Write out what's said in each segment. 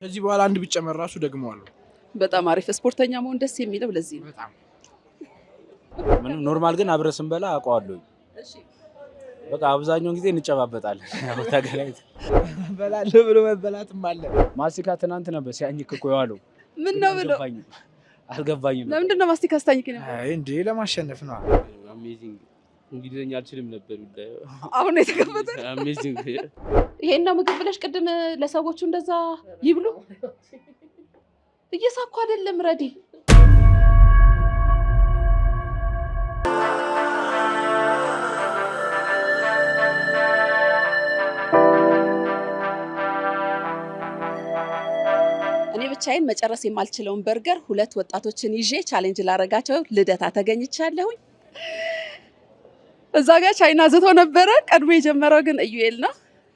ከዚህ በኋላ አንድ ቢጨመር ራሱ ደግመዋለሁ። በጣም አሪፍ ስፖርተኛ መሆን ደስ የሚለው ለዚህ ነው። በጣም ምንም ኖርማል ግን አብረን ስንበላ አውቀዋለሁ። እሺ በቃ አብዛኛውን ጊዜ እንጨባበጣለን። ያው ተገናኝት በላለሁ ብሎ መበላትም አለ። ማስቲካ ትናንት ነበር ሲያኝክ እኮ የዋለው። ምን ነው ብሎ አልገባኝም። ለምንድን ነው ማስቲካ አስታኝክ ነው? አይ እንዴ ለማሸነፍ ነው። አሜዚንግ እንግሊዘኛ አልችልም ነበር ጉዳዩ። አሁን ነው የተከፈተ። አሜዚንግ ይሄን ነው ምግብ ብለሽ ቅድም ለሰዎቹ እንደዛ ይብሉ እየሳኩ አይደለም ረዲ እኔ ብቻዬን መጨረስ የማልችለውን በርገር ሁለት ወጣቶችን ይዤ ቻሌንጅ ላረጋቸው ልደታ ተገኝቻለሁኝ። እዛ ጋር ቻይና ዝቶ ነበረ። ቀድሞ የጀመረው ግን እዩኤል ነው።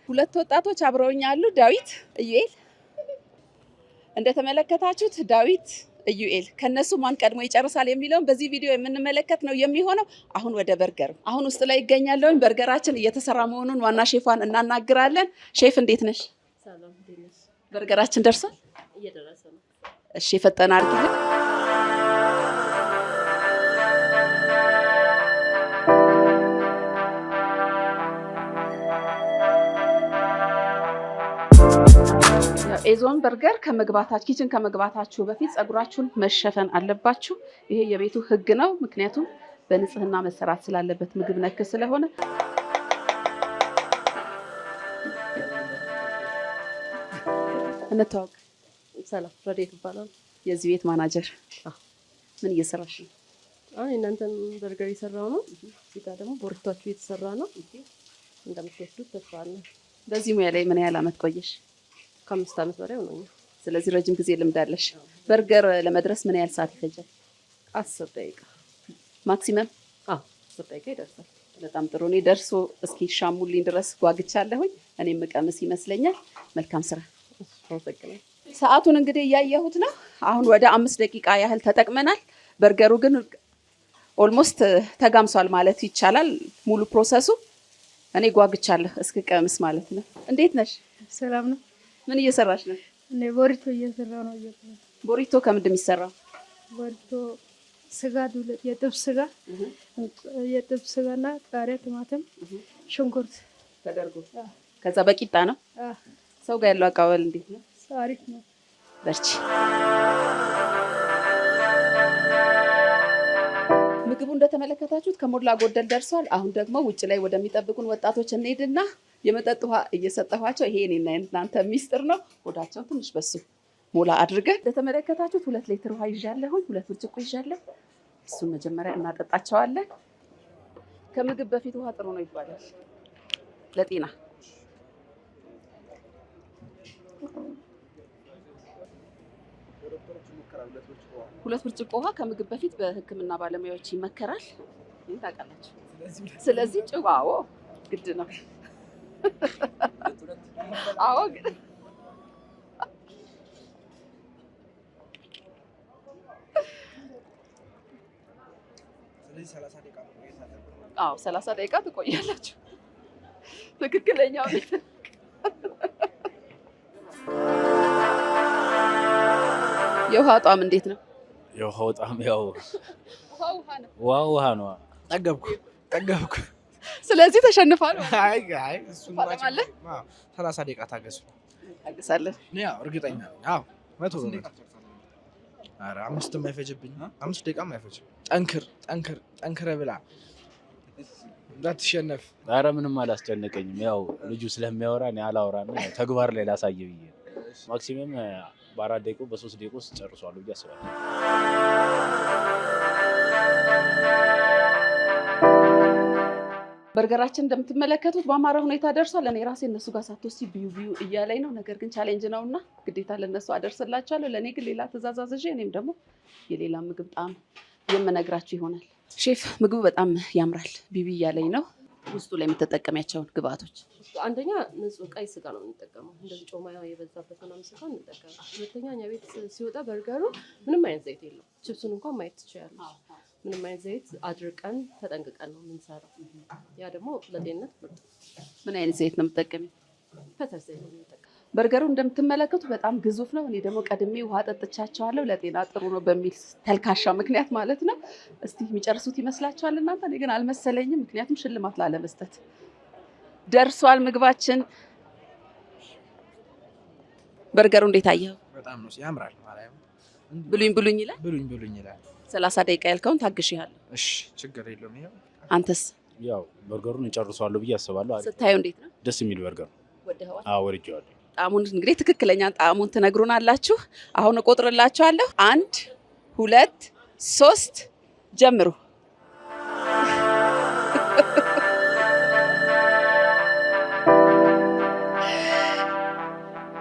ሁለት ወጣቶች አብረውኝ አሉ፣ ዳዊት፣ እዩኤል። እንደተመለከታችሁት ዳዊት፣ እዩኤል ከነሱ ማን ቀድሞ ይጨርሳል የሚለውን በዚህ ቪዲዮ የምንመለከት ነው የሚሆነው። አሁን ወደ በርገር አሁን ውስጥ ላይ ይገኛለሁኝ። በርገራችን እየተሰራ መሆኑን ዋና ሼፏን እናናግራለን። ሼፍ እንዴት ነሽ? ሰላም ዲነስ በርገራችን ደርሷል? እየደረሰ ነው። እሺ ፈጠና አድርጊልን። ኤዞን በርገር ኪችን ከመግባታችሁ በፊት ጸጉራችሁን መሸፈን አለባችሁ። ይሄ የቤቱ ህግ ነው። ምክንያቱም በንጽህና መሰራት ስላለበት ምግብ ነክ ስለሆነ። እንተዋወቅ። ሰላም ረዴት ይባላል። የዚህ ቤት ማናጀር። ምን እየሰራሽ ነው? እናንተን በርገር እየሰራው ነው። እዚህ ጋር ደግሞ ቦርቷችሁ እየተሰራ ነው። እንደምትወስዱት ተስፋ አለን። በዚህ ሙያ ላይ ምን ያህል አመት ቆየሽ? ከ5 ዓመት በላይ ሆኖኛል። ስለዚህ ረጅም ጊዜ ልምድ አለሽ። በርገር ለመድረስ ምን ያህል ሰዓት ይፈጃል? 10 ደቂቃ ማክሲመም? 10 ደቂቃ ይደርሳል። በጣም ጥሩ። እኔ ደርሶ እስኪ ሻሙልኝ ድረስ ጓግቻለሁኝ። እኔም መቀመስ ይመስለኛል። መልካም ስራ። አመሰግናለሁ። ሰዓቱን እንግዲህ እያየሁት ነው። አሁን ወደ 5 ደቂቃ ያህል ተጠቅመናል። በርገሩ ግን ኦልሞስት ተጋምሷል ማለት ይቻላል። ሙሉ ፕሮሰሱ እኔ ጓግቻለሁ እስክቀምስ ማለት ነው። እንዴት ነሽ? ሰላም ነው። ምን እየሰራሽ ነው? እኔ ቦሪቶ እየሰራሁ ነው። ቦሪቶ ከምንድን ነው የሚሰራው? ቦሪቶ ስጋ ዱለት፣ የጥብስ ስጋና ቃሪያ፣ ቲማቲም፣ ሽንኩርት ተደርጎ ከዛ በቂጣ ነው። ሰው ጋር ያለው አቀባበል እንዴት ነው? አሪፍ ነው። በርቺ። ምግቡ እንደተመለከታችሁት ከሞላ ጎደል ደርሷል። አሁን ደግሞ ውጭ ላይ ወደሚጠብቁን ወጣቶች እንሄድና የመጠጥ ውሃ እየሰጠኋቸው፣ ይሄ እኔና እናንተ ሚስጥር ነው። ሆዳቸውን ትንሽ በሱ ሞላ አድርገን እንደተመለከታችሁት 2 ሊትር ውሃ ይዣለሁኝ፣ 2 ብርጭቆ ይዣለሁ። እሱን መጀመሪያ እናጠጣቸዋለን። ከምግብ በፊት ውሃ ጥሩ ነው ይባላል ለጤና። ሁለት ብርጭቆ ውሃ ከምግብ በፊት በሕክምና ባለሙያዎች ይመከራል። ይሄን ታውቃላችሁ። ስለዚህ ጭባዎ ግድ ነው። አዎ ግን አዎ 30 ደቂቃ ትቆያላችሁ። ትክክለኛው ቤት የውሃ ጣዕም እንዴት ነው? የውሃው ጣዕም ያው ውሃ ነው። ጠገብኩ። ስለዚህ ተሸንፋል። አይ እሱን አለ 30 ደቂቃ ታገሱ። ታገሳለህ? ያው እርግጠኛ ነኝ። አዎ 100%። ኧረ 5 የማይፈጅብኝ 5 ደቂቃም አይፈጅም። ጠንክር ብላ እንዳትሸነፍ። ኧረ ምንም አላስጨነቀኝም። ያው ልጁ ስለሚያወራ እኔ አላወራም። ተግባር ላይ ላሳየ ብዬ ማክሲመም በ4 ደቂቃ በ3 ደቂቃ ውስጥ ጨርሷል ብዬ አስባለሁ። በርገራችን እንደምትመለከቱት በአማረ ሁኔታ ደርሷል። እኔ ራሴ እነሱ ጋር ሳትወስጂ ቢዩ እያለኝ ነው። ነገር ግን ቻሌንጅ ነውና ግዴታ ለነሱ አደርስላቸዋለሁ። ለእኔ ግን ሌላ ትእዛዝ አዝዤ እኔም ደግሞ የሌላ ምግብ ጣዕም የምነግራችሁ ይሆናል። ሼፍ ምግቡ በጣም ያምራል ቢዩ እያለኝ ነው። ውስጡ ላይ የምትጠቀሚያቸውን ግብአቶች? አንደኛ ንጹህ ቀይ ስጋ ነው የምንጠቀመው። እንደዚህ ጮማ የበዛበት ምናምን ስጋ እንጠቀማለን። ሁለተኛ እኛ ቤት ሲወጣ በርገሩ ምንም አይነት ዘይት የለውም። ችፕሱን እንኳን ማየት ትችያለሽ። ምንም አይነት ዘይት አድርቀን ተጠንቅቀን ነው የምንሰራው። ያ ደግሞ ለጤንነት ምርጥ። ምን አይነት ዘይት ነው የምትጠቀሚው? ፈሳሽ ዘይት ነው የምንጠቀመው። በርገሩ እንደምትመለከቱ በጣም ግዙፍ ነው። እኔ ደግሞ ቀድሜ ውሃ ጠጥቻቸዋለሁ ለጤና ጥሩ ነው በሚል ተልካሻ ምክንያት ማለት ነው። እስቲ የሚጨርሱት ይመስላችኋል እናንተ? እኔ ግን አልመሰለኝም፣ ምክንያቱም ሽልማት ላለመስጠት ደርሷል ምግባችን። በርገሩ እንዴት አየኸው? በጣም ነው ያምራል። ብሉኝ ብሉኝ ይላል። ብሉኝ ብሉኝ ይላል። 30 ደቂቃ ያልከውን ታግሼሃለሁ። እሺ ችግር የለውም። ይሄው አንተስ? ያው በርገሩን እጨርሰዋለሁ ብዬ አስባለሁ። ስታየው እንዴት ነው? ደስ የሚል በርገር ነው። ወደኸዋል? አዎ ወድጄዋለሁ። ጣዕሙን እንግዲህ ትክክለኛ ጣዕሙን ትነግሩናላችሁ። አሁን እቆጥርላችኋለሁ። 1 2 3 ጀምሩ።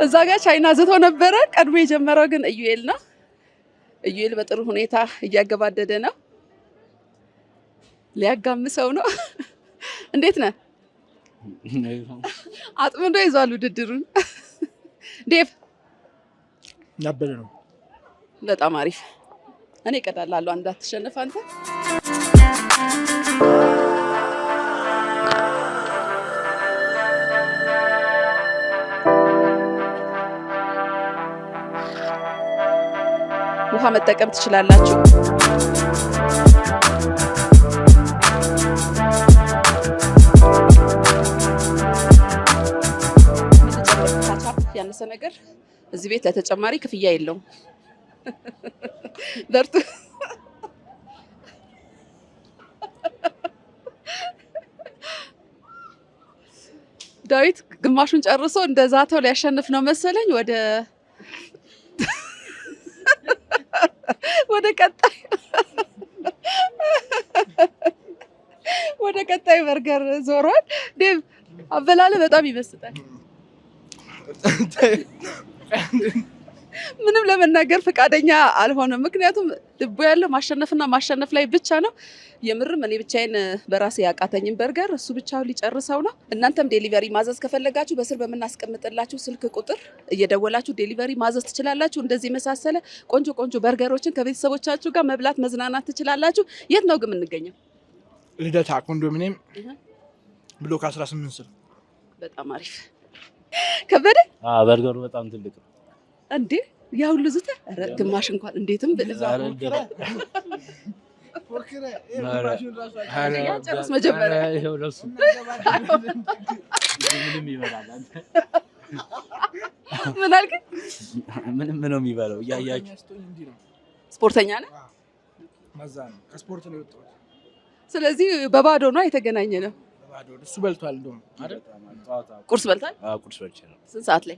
እዛ ጋር ቻይና ዝቶ ነበረ። ቀድሞ የጀመረው ግን ኢዩኤል ነው። ኢዩኤል በጥሩ ሁኔታ እያገባደደ ነው። ሊያጋምሰው ነው። እንዴት ነህ? አጥምዶ ይዟል ውድድሩን። ዴቭ ያበደ ነው። በጣም አሪፍ። እኔ እቀዳላለሁ እንዳትሸነፍ አንተ። ውሃ መጠቀም ትችላላችሁ። ያነሰ ነገር እዚህ ቤት ለተጨማሪ ክፍያ የለውም። በርቱ። ዳዊት ግማሹን ጨርሶ እንደዛተው ሊያሸንፍ ነው መሰለኝ። ወደ ቀጣይ በርገር ዞሯል። ዴቭ አበላለ በጣም ይመስጣል። ምንም ለመናገር ፈቃደኛ አልሆነም። ምክንያቱም ልቡ ያለው ማሸነፍና ማሸነፍ ላይ ብቻ ነው። የምርም እኔ ብቻዬን በራሴ ያቃተኝም በርገር እሱ ብቻውን ሊጨርሰው ነው። እናንተም ዴሊቨሪ ማዘዝ ከፈለጋችሁ በስር በምናስቀምጥላችሁ ስልክ ቁጥር እየደወላችሁ ዴሊቨሪ ማዘዝ ትችላላችሁ። እንደዚህ የመሳሰለ ቆንጆ ቆንጆ በርገሮችን ከቤተሰቦቻችሁ ጋር መብላት መዝናናት ትችላላችሁ። የት ነው ግን የምንገኘው? ልደታ ኮንዶሚኒየም ብሎክ 18 ስር። በጣም አሪፍ። ከበደ በርገሩ በጣም ትልቅ ነው እንዴ! ያ ሁሉ ዝተ ግማሽ እንኳን እንዴትም ብለህ ጨርስ መጀመሪያ። ምን አልክ? ምንም ነው የሚበላው እያያችሁ። ስፖርተኛ ነህ? ማዛ ነው ከስፖርት ነው የወጣው። ስለዚህ በባዶ ነው የተገናኘ ነው። በባዶ እሱ በልቷል እንደውም አይደል? ቁርስ በልታል? አዎ ቁርስ በልቼ ነው። ስንት ሰዓት ላይ?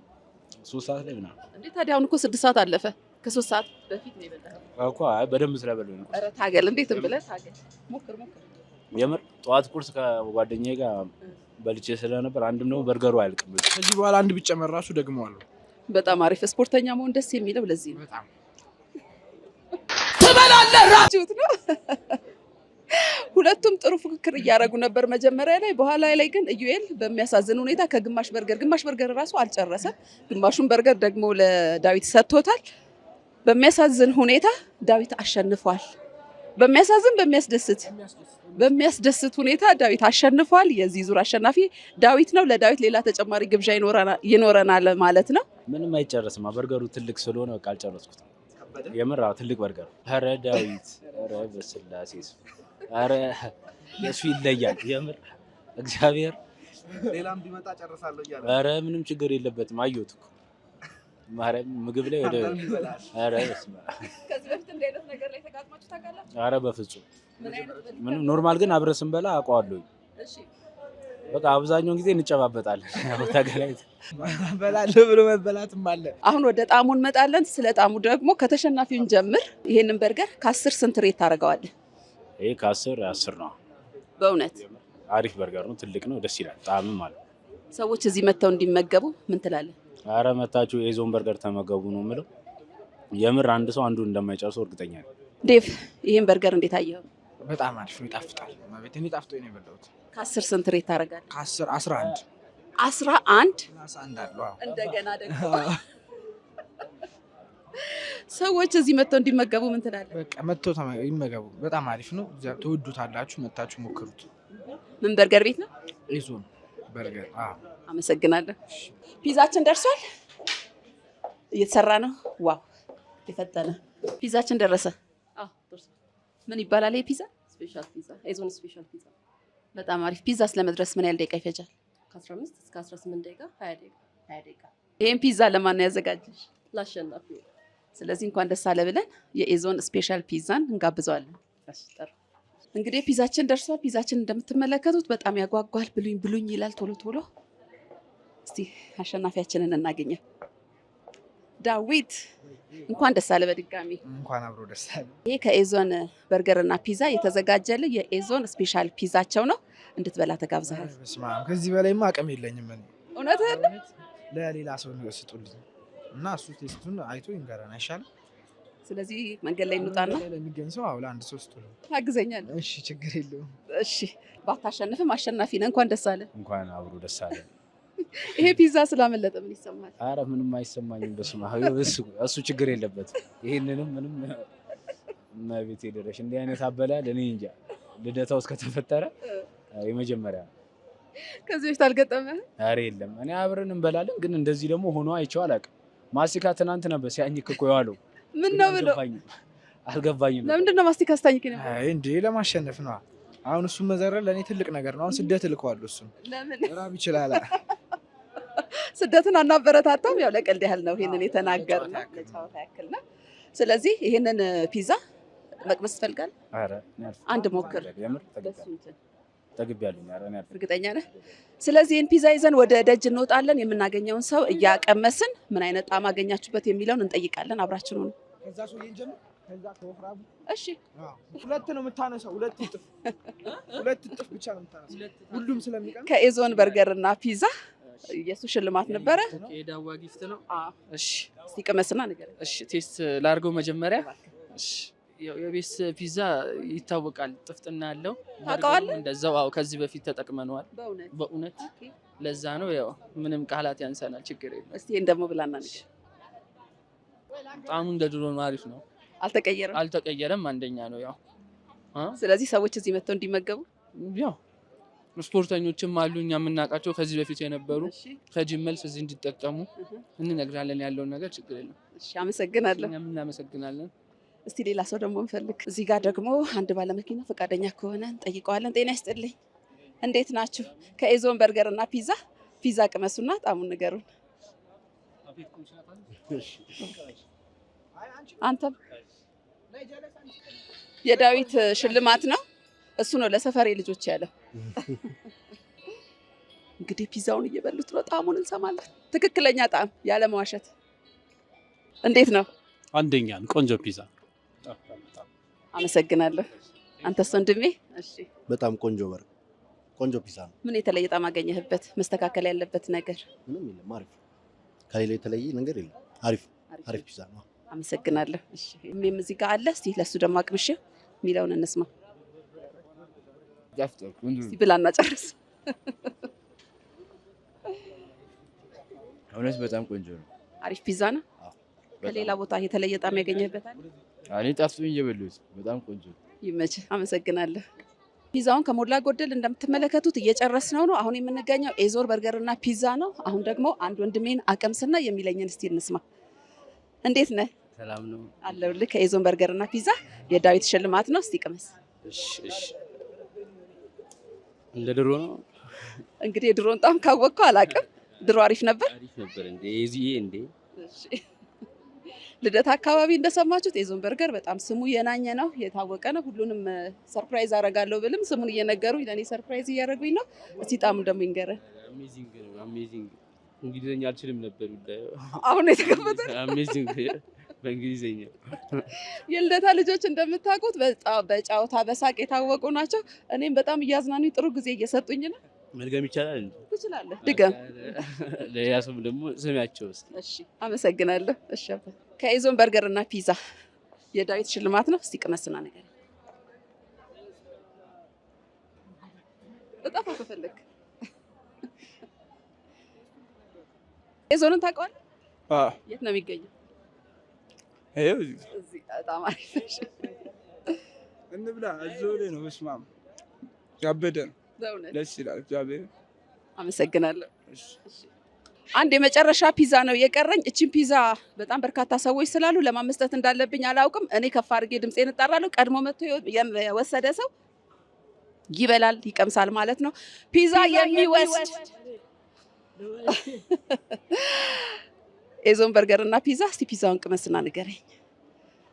3 ሰዓት ላይ ምናምን። እንዴ ታዲያ አሁን እኮ 6 ሰዓት አለፈ። ከ3 ሰዓት በፊት ነው የበላኸው እኮ። አይ በደንብ ስለበላሁ ነው። ኧረ ታገል። እንዴትም ብለህ ታገል። ሞክር። የምር ጠዋት ቁርስ ከጓደኛዬ ጋር በልቼ ስለነበር አንድም ደግሞ በርገሩ አያልቅም። ከዚህ በኋላ አንድ ቢጨመር ራሱ ደግመዋለሁ። በጣም አሪፍ። ስፖርተኛ መሆን ደስ የሚለው ለዚህ ነው። በጣም ትበላለህ ነው። ሁለቱም ጥሩ ፉክክር እያደረጉ ነበር መጀመሪያ ላይ። በኋላ ላይ ግን ኢዩኤል በሚያሳዝን ሁኔታ ከግማሽ በርገር ራሱ አልጨረሰም። ግማሹን በርገር ደግሞ ለዳዊት ሰጥቶታል። በሚያሳዝን ሁኔታ ዳዊት አሸንፏል። በሚያስደስት ሁኔታ ዳዊት አሸንፏል። የዚህ ዙር አሸናፊ ዳዊት ነው። ለዳዊት ሌላ ተጨማሪ ግብዣ ይኖረናል ማለት ነው። ምንም አይጨረስም። በርገሩ ትልቅ ስለሆነ በቃ አልጨረስኩትም። የምር ትልቅ በርገር። ኧረ ዳዊት፣ ኧረ በስላሴ፣ ኧረ የሱ ይለያል። የምር እግዚአብሔር ሌላም ቢመጣ ጨርሳለሁ እያለ። ኧረ ምንም ችግር የለበትም። አየሁት እኮ ማርያም ምግብ ላይ ወደ ኧረ በስመ አብ። ከዚህ በፊት እንደ አይነት ነገር ላይ ተጋጥማችሁ ታውቃላችሁ? ኧረ በፍጹም ምንም። ኖርማል ግን አብረን ስንበላ አውቀዋለሁ። እሺ በቃ አብዛኛውን ጊዜ እንጨባበጣለን። ያው ተገናኝተን በላለሁ ብሎ መበላትም አለ። አሁን ወደ ጣዕሙ እንመጣለን። ስለ ጣዕሙ ደግሞ ከተሸናፊውን ጀምር። ይሄንን በርገር ከ10 ስንት ሬት ታደርገዋለህ? ይሄ ከ10 ነው። በእውነት አሪፍ በርገር ነው። ትልቅ ነው። ደስ ይላል። ጣዕምም አለ። ሰዎች እዚህ መጥተው እንዲመገቡ ምን ትላለህ? ኧረ መታችሁ የዞን በርገር ተመገቡ ነው የምለው። የምር አንድ ሰው አንዱን እንደማይጨርሰው እርግጠኛ ነኝ። ዴቭ ይሄን በርገር እንዴት አየኸው? በጣም አሪፍ ነው። ይጣፍጣል። ማለት እኔ ጣፍጦኝ ነው የበላሁት። ከ10 ስንት ሬት ታደርጋለህ? ከ10 11 11 አለው። እንደገና ደግሞ ሰዎች እዚህ መጥተው እንዲመገቡ ምን ትላለህ? በቃ መጥተው ይመገቡ። በጣም አሪፍ ነው። ትወዱታላችሁ። መታችሁ ሞክሩት። ምን በርገር ቤት ነው? ኢዞን በርገር። አመሰግናለሁ። ፒዛችን ደርሷል። እየተሰራ ነው። ዋው የፈጠነ ፒዛችን ደረሰ። ምን ይባላል ይሄ ፒዛ? ስፔሻል ፒዛ፣ ኤዞን ስፔሻል ፒዛ። በጣም አሪፍ። ፒዛ ስለመድረስ ምን ያህል ደቂቃ ይፈጃል? ከ15 እስከ 18 ደቂቃ 20 ደቂቃ። ይሄን ፒዛ ለማን ነው ያዘጋጀሽ? ላሸናፊ። ስለዚህ እንኳን ደስ አለ ብለን የኤዞን ስፔሻል ፒዛን እንጋብዘዋለን። እንግዲህ ፒዛችን ደርሷል። ፒዛችን እንደምትመለከቱት በጣም ያጓጓል። ብሉኝ ብሉኝ ይላል ቶሎ ቶሎ። እስቲ አሸናፊያችንን እናገኘው። ዳዊት እንኳን ደስ አለ በድጋሚ። እንኳን አብሮ ደስ አለ። ይሄ ከኤዞን በርገር እና ፒዛ የተዘጋጀልህ የኤዞን ስፔሻል ፒዛቸው ነው። እንድትበላ ተጋብዘሃል። በስመ አብ ከዚህ በላይማ አቅም የለኝም እኔ። እውነትህን? ለሌላ ሰው ስጡልኝ እና እሱ ቴስቱን አይቶ ይንገረን አይሻልም? ስለዚህ መንገድ ላይ እንውጣና ለሚገኝ ሰው አውላ አንድ ሰው ስጡልኝ። ታግዘኛለህ? እሺ ችግር የለውም። እሺ ባታሸንፍም አሸናፊ ነህ። እንኳን ደስ አለ። እንኳን አብሮ ደስ አለ። ይሄ ፒዛ ስላመለጠ ምን ይሰማል? አረ ምንም አይሰማኝም። በስመ አብ እሱ ችግር የለበትም። ይሄንንም ምንም መቤት የደረሽ እንዲህ አይነት አበላል እኔ እንጃ ልደታው እስከተፈጠረ የመጀመሪያ። ከዚህ በፊት አልገጠመህም? አረ የለም። እኔ አብረን እንበላለን ግን እንደዚህ ደግሞ ሆኖ አይቼው አላውቅም። ማስቲካ ትናንት ነበር ሲያኝክ እኮ የዋለው። ምን ነው ብሎ አልገባኝም። ለምንድን ነው ማስቲካ አስታኝክ ነው? አይ እንዴ ለማሸነፍ ነው። አሁን እሱን መዘረር ለእኔ ትልቅ ነገር ነው። አሁን ስደት እልከዋለሁ። እሱን ለምን ራብ ይችላል። ስደትን አናበረታታም። ያው ለቀልድ ያህል ነው ይሄንን የተናገርነው፣ ለጨዋታ ያክል ነው። ስለዚህ ይሄንን ፒዛ መቅመስ ትፈልጋለህ? አረ አንድ ሞክር። የምር ተግቢያለሁ። አረ እኔ እርግጠኛ ነህ? ስለዚህ ይህን ፒዛ ይዘን ወደ ደጅ እንወጣለን። የምናገኘውን ሰው እያቀመስን ምን አይነት ጣዕም አገኛችሁበት የሚለውን እንጠይቃለን። አብራችን ሆኑ። ከዛ ሰውዬን ጀምር። ከዛ ከወፍራቡ እሺ። ሁለት ነው የምታነሳው። ሁለት እጥፍ ብቻ ነው የምታነሳው። ሁሉም ስለሚቀር ከኤዞን በርገር እና ፒዛ የሱ ሽልማት ነበረ። የዳዋ ጊፍት ነው። እሺ እስቲ ቅመስና ንገረኝ። እሺ ቴስት ላድርገው መጀመሪያ። እሺ የቤስ ፒዛ ይታወቃል፣ ጥፍጥና ያለው ታውቀዋለህ? እንደዛው። አዎ ከዚህ በፊት ተጠቅመነዋል። በእውነት ለዛ ነው ያው ምንም ቃላት ያንሰናል። ችግር የለም። እስቲ ይሄን ደግሞ ብላና ንገረኝ። ጣዕሙ እንደ ድሮ ነው። አሪፍ ነው። አልተቀየረም። አንደኛ ነው ያው። ስለዚህ ሰዎች እዚህ መጥተው እንዲመገቡ ያው ስፖርተኞችም አሉ እኛ የምናውቃቸው ከዚህ በፊት የነበሩ ከጂም መልስ እዚህ እንዲጠቀሙ እንነግራለን። ያለውን ነገር ችግር የለም። እሺ አመሰግናለሁ። እኛም እናመሰግናለን። እስቲ ሌላ ሰው ደግሞ እንፈልግ። እዚህ ጋር ደግሞ አንድ ባለመኪና ፈቃደኛ ከሆነ እንጠይቀዋለን። ጤና ይስጥልኝ፣ እንዴት ናችሁ? ከኤዞን በርገር እና ፒዛ ቅመሱና ጣዕሙን ንገሩን። አንተም የዳዊት ሽልማት ነው። እሱ ነው ለሰፈሬ ልጆች ያለው። እንግዲህ ፒዛውን እየበሉት ነው። ጣዕሙን እንሰማለን። ትክክለኛ ጣዕም ያለ መዋሸት። እንዴት ነው? አንደኛ ቆንጆ ፒዛ። አመሰግናለሁ። አንተስ ወንድሜ? እሺ በጣም ቆንጆ ፒዛ ነው። ምን የተለየ ጣዕም አገኘህበት? መስተካከል ያለበት ነገር? ምንም የለም። አሪፍ ከሌላ የተለየ ነገር የለም። አሪፍ ፒዛ ነው። አመሰግናለሁ። እሺ እኔም እዚህ ጋር አለ። እስቲ ለሱ ደግሞ አቅምሽ የሚለውን እንስማ። እስቲ ብላና ጨርስ። እውነት በጣም ቆንጆ ነው። አሪፍ ፒዛ ነው። ከሌላ ቦታ የተለየ ጣዕም ያገኘህበታል? እኔ ጣፍጦኝ እየበሉት በጣም ቆንጆ ነው። ይመችህ። አመሰግናለሁ። ፒዛውን ከሞላ ጎደል እንደምትመለከቱት እየጨረስነው ነው። አሁን የምንገኘው ኤዞን በርገር እና ፒዛ ነው። አሁን ደግሞ አንድ ወንድሜን አቀምስና የሚለኝን እስቲ እንስማ። እንዴት ነህ? ሰላም ነው አለሁልህ። ከኤዞን በርገር እና ፒዛ የዳዊት ሽልማት ነው። እስቲ ቅመስ። እሺ እንደ ድሮ ነው እንግዲህ የድሮን ጣዕም ካወቅከው አላውቅም። ድሮ አሪፍ ነበር። እንዴ እዚህ እንዴ። እሺ ልደታ አካባቢ እንደሰማችሁት ኤዞን በርገር በጣም ስሙ የናኘ ነው፣ የታወቀ ነው። ሁሉንም ሰርፕራይዝ አደርጋለሁ ብልም ስሙን እየነገሩኝ ለእኔ ሰርፕራይዝ እያደረጉኝ ነው። እስቲ ጣዕሙን ደግሞ ይንገረን። አሜዚንግ። እንግሊዝኛ አልችልም ነበር ጉዳዩ። አሁን የተከፈተ አሜዚንግ በእንግሊዝኛ። የልደታ ልጆች እንደምታውቁት በጨዋታ በሳቅ የታወቁ ናቸው። እኔም በጣም እያዝናኑኝ ጥሩ ጊዜ እየሰጡኝ ነው። መድገም ይቻላል? ትችላለህ፣ ድገም። ሌላ ሰው ደግሞ ስሚያቸው እስኪ። እሺ አመሰግናለሁ። እሺ ከኤዞን በርገር እና ፒዛ የዳዊት ሽልማት ነው። እስቲ ቅመስና ነገር እጣፋ ከፈለክ ኤዞንን ታውቀዋለህ? የት ነው የሚገኘው? እዚህ በጣም አሪፍ። እንብላ። እዚሁ ላይ ነው። በስመ አብ ያበደ ነው። ደስ ይላል። እግዚአብሔር አመሰግናለሁ። አንድ የመጨረሻ ፒዛ ነው የቀረኝ። እቺን ፒዛ በጣም በርካታ ሰዎች ስላሉ ለማመስጠት እንዳለብኝ አላውቅም። እኔ ከፍ አድርጌ ድምጼን እጠራለሁ። ቀድሞ መጥቶ የወሰደ ሰው ይበላል፣ ይቀምሳል ማለት ነው። ፒዛ የሚወስድ ኤዞን በርገር እና ፒዛ። እስቲ ፒዛውን ቅመስና ንገረኝ።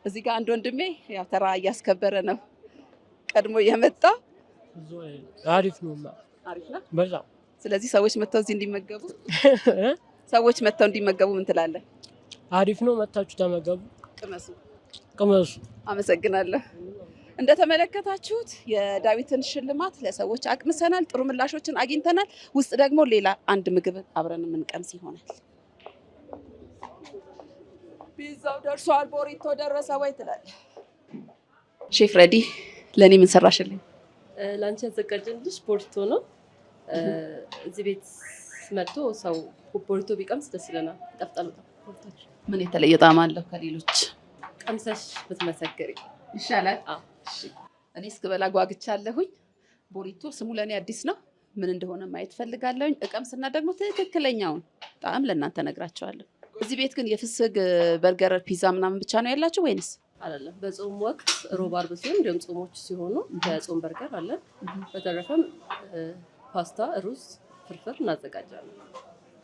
እዚህ ጋር አንድ ወንድሜ ያው ተራ እያስከበረ ነው ቀድሞ የመጣ። አሪፍ ነው። አሪፍ ነው በጣም። ስለዚህ ሰዎች መጥተው እዚህ እንዲመገቡ ምን ትላለህ? አሪፍ ነው። መታችሁ ተመገቡ፣ ቅመሱ። አመሰግናለሁ። እንደተመለከታችሁት የዳዊትን ሽልማት ለሰዎች አቅምሰናል። ጥሩ ምላሾችን አግኝተናል። ውስጥ ደግሞ ሌላ አንድ ምግብ አብረን የምንቀምስ ይሆናል። ፒዛው ደርሷል። ቦሪቶ ደረሰ ወይ ትላለህ? ሼፍ ረዲ፣ ለእኔ ምን ሰራሽልኝ? ላንቺ ያዘጋጀንልሽ ቦሪቶ ነው። እዚህ ቤት መጥቶ ሰው ቦሪቶ ቢቀምስ ደስ ይለናል። ይጣፍጣል በጣም። ምን የተለየ ጣዕም አለው ከሌሎች? ቀምሰሽ ብትመሰክሪ ይሻላል። እኔ እስክበላ ጓግቻለሁኝ። ቦሪቶ ስሙ ለእኔ አዲስ ነው። ምን እንደሆነ ማየት ፈልጋለሁኝ። እቀምስና ደግሞ ትክክለኛውን ጣዕም ለእናንተ ነግራቸዋለሁ። እዚህ ቤት ግን የፍስግ በርገር፣ ፒዛ ምናምን ብቻ ነው ያላችሁ ወይንስ? አይደለም። በጾም ወቅት ሮብ፣ ዓርብ ሲሆን እንዲሁም ጾሞች ሲሆኑ በጾም በርገር አለን። በተረፈም ፓስታ፣ ሩዝ፣ ፍርፍር እናዘጋጃለን።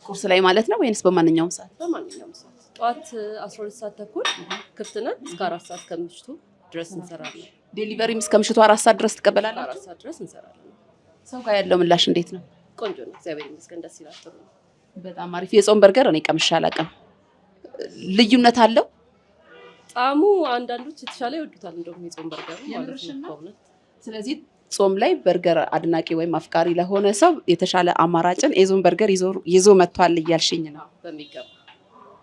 ቁርስ ላይ ማለት ነው ወይንስ በማንኛውም ሰዓት? በማንኛውም ሰዓት። ጠዋት 12 ሰዓት ተኩል ክፍት ነን እስከ 4 ሰዓት ከምሽቱ ድረስ እንሰራለን። ዴሊቨሪም እስከ ምሽቱ 4 ሰዓት ድረስ ትቀበላላችሁ? 4 ሰዓት ድረስ እንሰራለን። ሰው ጋር ያለው ምላሽ እንዴት ነው? ቆንጆ ነው፣ እግዚአብሔር ይመስገን። ደስ ይላል። ጥሩ ነው። በጣም አሪፍ። የጾም በርገር እኔ ቀምሼ አላውቅም። ልዩነት አለው? ጣዕሙ አንዳንዶች የተሻለ ይወዱታል እንደውም የጾም በርገር ማለት ነው። ስለዚህ ጾም ላይ በርገር አድናቂ ወይም አፍቃሪ ለሆነ ሰው የተሻለ አማራጭን ኤዞን በርገር ይዞ መጥቷል እያልሽኝ ነው? በሚገባ።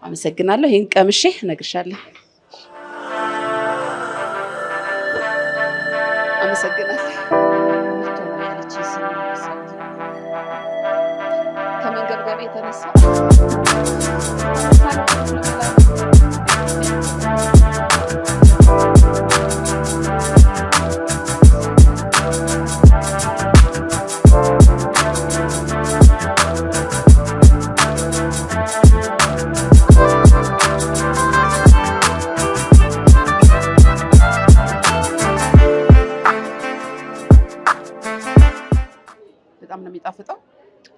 አመሰግናለሁ። ይህን ቀምሼ እነግርሻለሁ። አመሰግናለሁ። ከመንገብገብ የተነሳ በጣም ነው የሚጣፍጠው።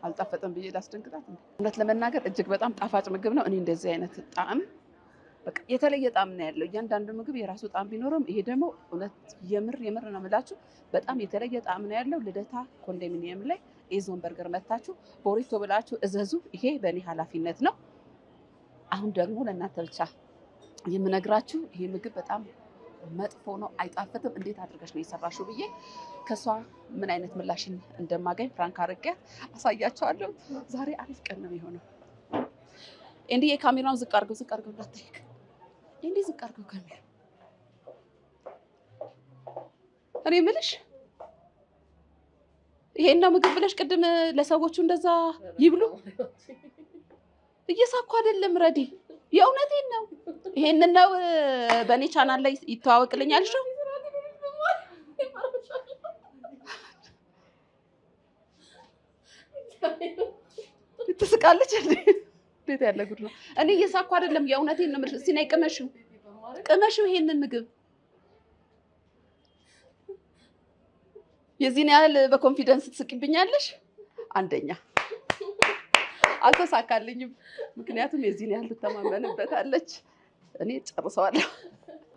አልጣፈጠም ብዬ ላስደንግጣት። እውነት ለመናገር እጅግ በጣም ጣፋጭ ምግብ ነው። እኔ እንደዚህ አይነት ጣዕም በቃ የተለየ ጣዕም ነው ያለው። እያንዳንዱ ምግብ የራሱ ጣዕም ቢኖረውም ይሄ ደግሞ እውነት የምር ነው የምላችሁ በጣም የተለየ ጣዕም ነው ያለው። ልደታ ኮንዶሚኒየም ላይ ኤዞን በርገር መታችሁ ቦሪቶ ብላችሁ እዘዙ። ይሄ በእኔ ኃላፊነት ነው። አሁን ደግሞ ለእናንተ ብቻ የምነግራችሁ ይሄ ምግብ በጣም መጥፎ ነው፣ አይጣፍጥም፣ እንዴት አድርገሽ ነው የሰራሽው ብዬ ከሷ ምን አይነት ምላሽን እንደማገኝ ፍራንክ አድርጌያት አሳያቸዋለሁ። ዛሬ አሪፍ ቀን ነው የሆነው። እንዴ የካሜራውን ዝቅ አድርገው እንዳታይክ። እንዴ ዝቅ አድርገው ካሜራ። እኔ የምልሽ ይሄን ነው ምግብ ብለሽ ቅድም ለሰዎቹ እንደዛ ይብሉ እየሳኩ አይደለም ረዲ፣ የእውነቴን ነው። ይሄንን ነው በእኔ ቻናል ላይ ይተዋወቅልኛል። እሺ ትስቃለች እንዴ? እንዴት ያለ ጉድ ነው! እኔ እየሳኩ አይደለም፣ የእውነቴን ነው። እስቲ ነይ ቅመሽው፣ ይሄንን ምግብ የዚህን ያህል በኮንፊደንስ ትስቂብኛለሽ? አንደኛ አልተሳካልኝም፣ ምክንያቱም የዚህን ያህል ትተማመንበታለች። እኔ ጨርሰዋለሁ።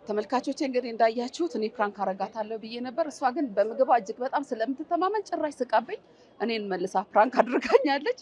ተመልካቾቼ እንግዲህ እንዳያችሁት እኔ ፕራንክ አረጋታለሁ ብዬ ነበር። እሷ ግን በምግቧ እጅግ በጣም ስለምትተማመን ጭራሽ ስቃብኝ እኔን መልሳ ፕራንክ አድርጋኛለች።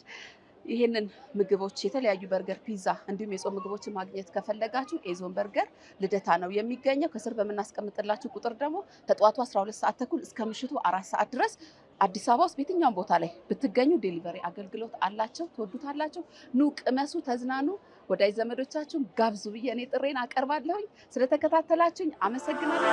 ይሄንን ምግቦች የተለያዩ በርገር፣ ፒዛ እንዲሁም የጾም ምግቦችን ማግኘት ከፈለጋችሁ ኤዞን በርገር ልደታ ነው የሚገኘው። ከስር በምናስቀምጥላችሁ ቁጥር ደግሞ ከጠዋቱ 12 ሰዓት ተኩል እስከ ምሽቱ 4 ሰዓት ድረስ አዲስ አበባ ውስጥ በየትኛውም ቦታ ላይ ብትገኙ ዴሊቨሪ አገልግሎት አላቸው። ትወዱታላችሁ። ኑ ቅመሱ፣ ተዝናኑ፣ ወዳጅ ዘመዶቻችሁን ጋብዙ ብዬ እኔ ጥሬን አቀርባለሁኝ። ስለተከታተላችሁኝ አመሰግናለሁ።